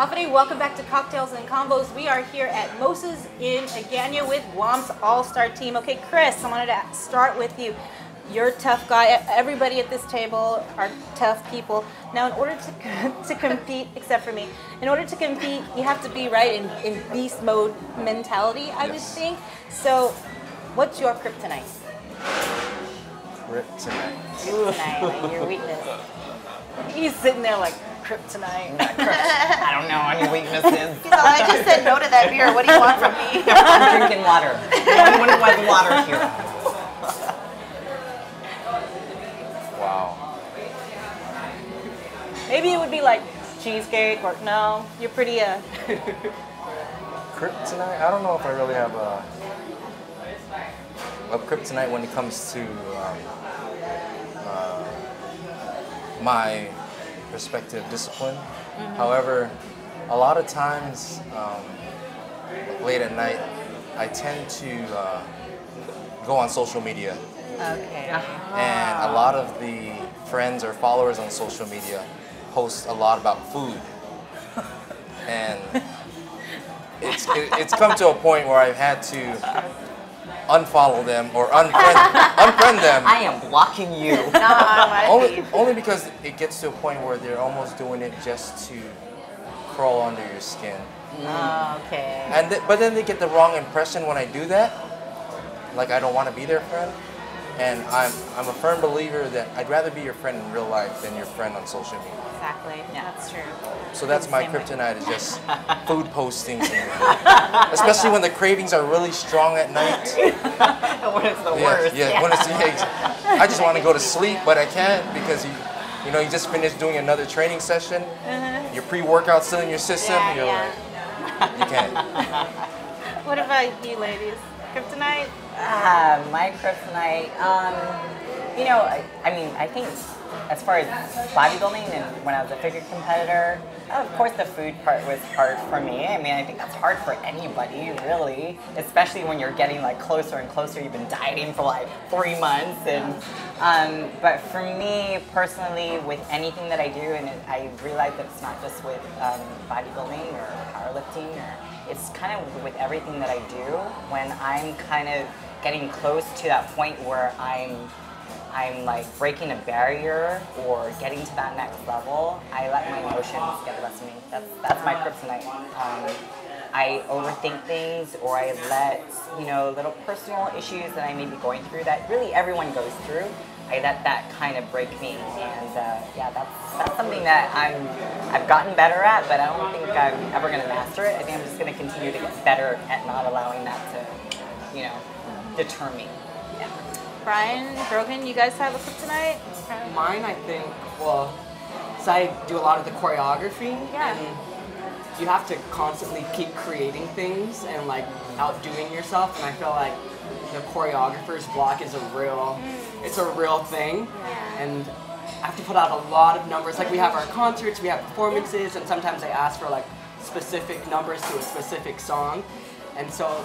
Hafide, welcome back to Cocktails and Convos. We are here at Moses in Agana with Guam's All-Star team. Okay, Chris, I wanted to start with you. You're a tough guy. Everybody at this table are tough people. Now, in order to compete, except for me, in order to compete, you have to be right in beast mode mentality, I would think. So, what's your kryptonite? Kryptonite. Kryptonite, like your weakness. He's sitting there like, kryptonite. I don't know any weaknesses. He's all, I just said no to that beer. What do you want from me? I'm drinking water. The only one who has water here. Wow. Maybe it would be like cheesecake or no, you're pretty Kryptonite? I don't know if I really have a kryptonite when it comes to my respective discipline. However, a lot of times late at night, I tend to go on social media. okay. And a lot of the friends or followers on social media post a lot about food. And it's come to a point where I've had to unfollow them or unfriend them. I am blocking you. Only because it gets to a point where they're almost doing it just to crawl under your skin. Okay. And but then they get the wrong impression when I do that. Like I don't want to be their friend. And I'm a firm believer that I'd rather be your friend in real life than your friend on social media. Exactly. Yeah, that's true. So that's my kryptonite is just food postings, especially when the cravings are really strong at night. When it's the worst. Yeah, when it's I just want to go to sleep, but I can't because you know you just finished doing another training session. Your pre-workout's still in your system. You're like, you can't. What about you, ladies? Kryptonite? My kryptonite, you know, I mean, I think as far as bodybuilding and when I was a figure competitor, of course the food part was hard for me. I mean, I think that's hard for anybody, really, especially when you're getting like closer and closer. You've been dieting for like 3 months, and but for me personally, with anything that I do, and I realize that it's not just with bodybuilding or powerlifting, or it's kind of with everything that I do. When I'm kind of getting close to that point where I'm like breaking a barrier or getting to that next level, I let my emotions get the best of me. That's my kryptonite. I overthink things, or I let, you know, little personal issues that I may be going through that really everyone goes through. I let that kind of break me, and yeah, that's something that I've gotten better at, but I don't think I'm ever going to master it. I think I'm just going to continue to get better at not allowing that to, you know, deter me. Yeah. Brian, Brogan, you guys have a kryptonite? Mine, I think, well, so I do a lot of the choreography, Yeah. and you have to constantly keep creating things and like outdoing yourself, and I feel like the choreographer's block is it's a real thing, and I have to put out a lot of numbers. Like we have our concerts, we have performances, and sometimes I ask for like specific numbers to a specific song, and so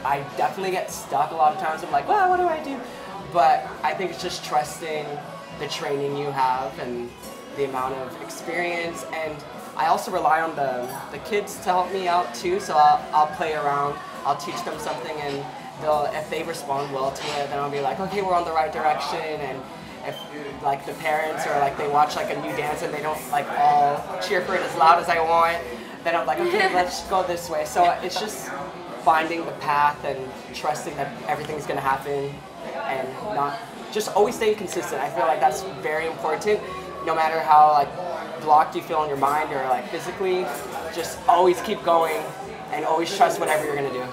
I definitely get stuck a lot of times. I'm like, well, what do I do? But I think it's just trusting the training you have and the amount of experience, and I also rely on the kids to help me out too. So I'll play around, I'll teach them something, and if they respond well to it, then I'll be like, okay, we're on the right direction. And if like the parents or like they watch like a new dance and they don't like all cheer for it as loud as I want, then I'm like, okay, let's go this way. So it's just finding the path and trusting that everything's gonna happen, and not just always staying consistent. I feel like that's very important. No matter how like blocked you feel in your mind or like physically, just always keep going and always trust whatever you're gonna do.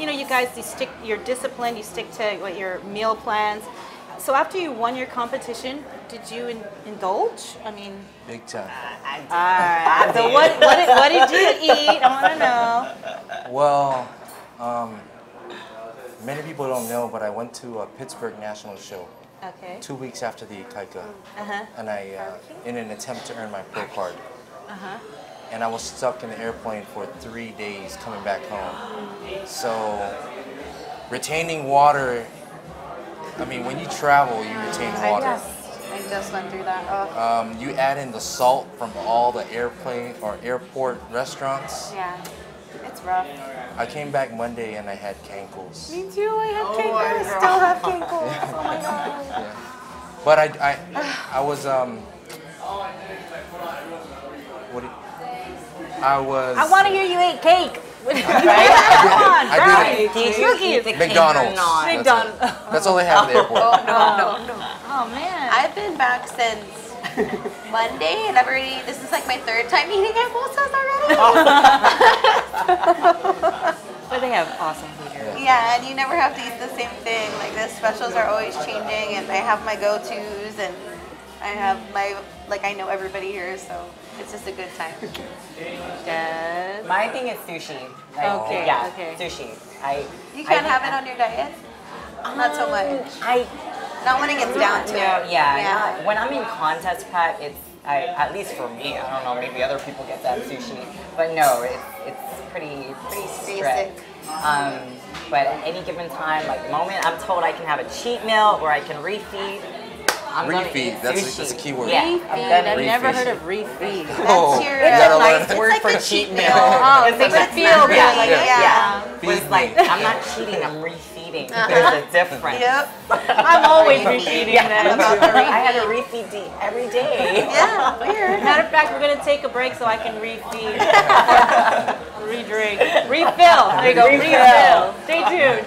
You know, you guys, you're disciplined, you stick to what your meal plans. So after you won your competition, did you indulge? I mean, Big time. all right. So what did you eat? I want to know. Well, many people don't know, but I went to a Pittsburgh national show. Okay. 2 weeks after the Ikaika, and I, in an attempt to earn my pro card, and I was stuck in the airplane for 3 days coming back home. So, retaining water, I mean, when you travel, you retain water. I just went through that. Oh. You add in the salt from all the airplane or airport restaurants. Yeah, it's rough. I came back Monday and I had cankles. Me too. I had Oh cankles. my I God. still have cankles. Oh my god. Yeah. But I was what do you, I was. I want to hear you ate cake. I Right? did it. Cookies. McDonald's. McDonald's. That's all they have at the airport. Oh, no. Oh man. I've been back since Monday, and I've already, this is like my third time eating at Mimosa's already. But they have awesome food here. Yeah, and you never have to eat the same thing. Like the specials are always changing, and I have my go-tos, and I have my, like I know everybody here, so it's just a good time. Yes. My thing is sushi. Like, Okay, Yeah, okay. sushi. You can't have it on your diet? Not so much. Not when it gets down to it. Yeah. When I'm in contest prep, at least for me, I don't know, maybe other people get that sushi, but no, it's pretty strict. But at any given time, like the moment I'm told I can have a cheat meal or I can refeed, I'm gonna Refeed, eat that's sushi. a key word. Yeah, Refeed. I'm gonna I've never refeed. heard of refeed. Oh, That's your, you gotta learn nice it. word like for a cheat cheat meal. meal. Oh, it makes it feel good. Yeah. Like, Yeah. But it's Feed like, me. I'm not cheating, I'm refeeding. There's a difference. Yep. I'm always refeeding them. I had a refeed every day. Yeah, weird. Matter of fact, we're gonna take a break so I can refeed, redrink, refill. There you go, refill. Stay tuned.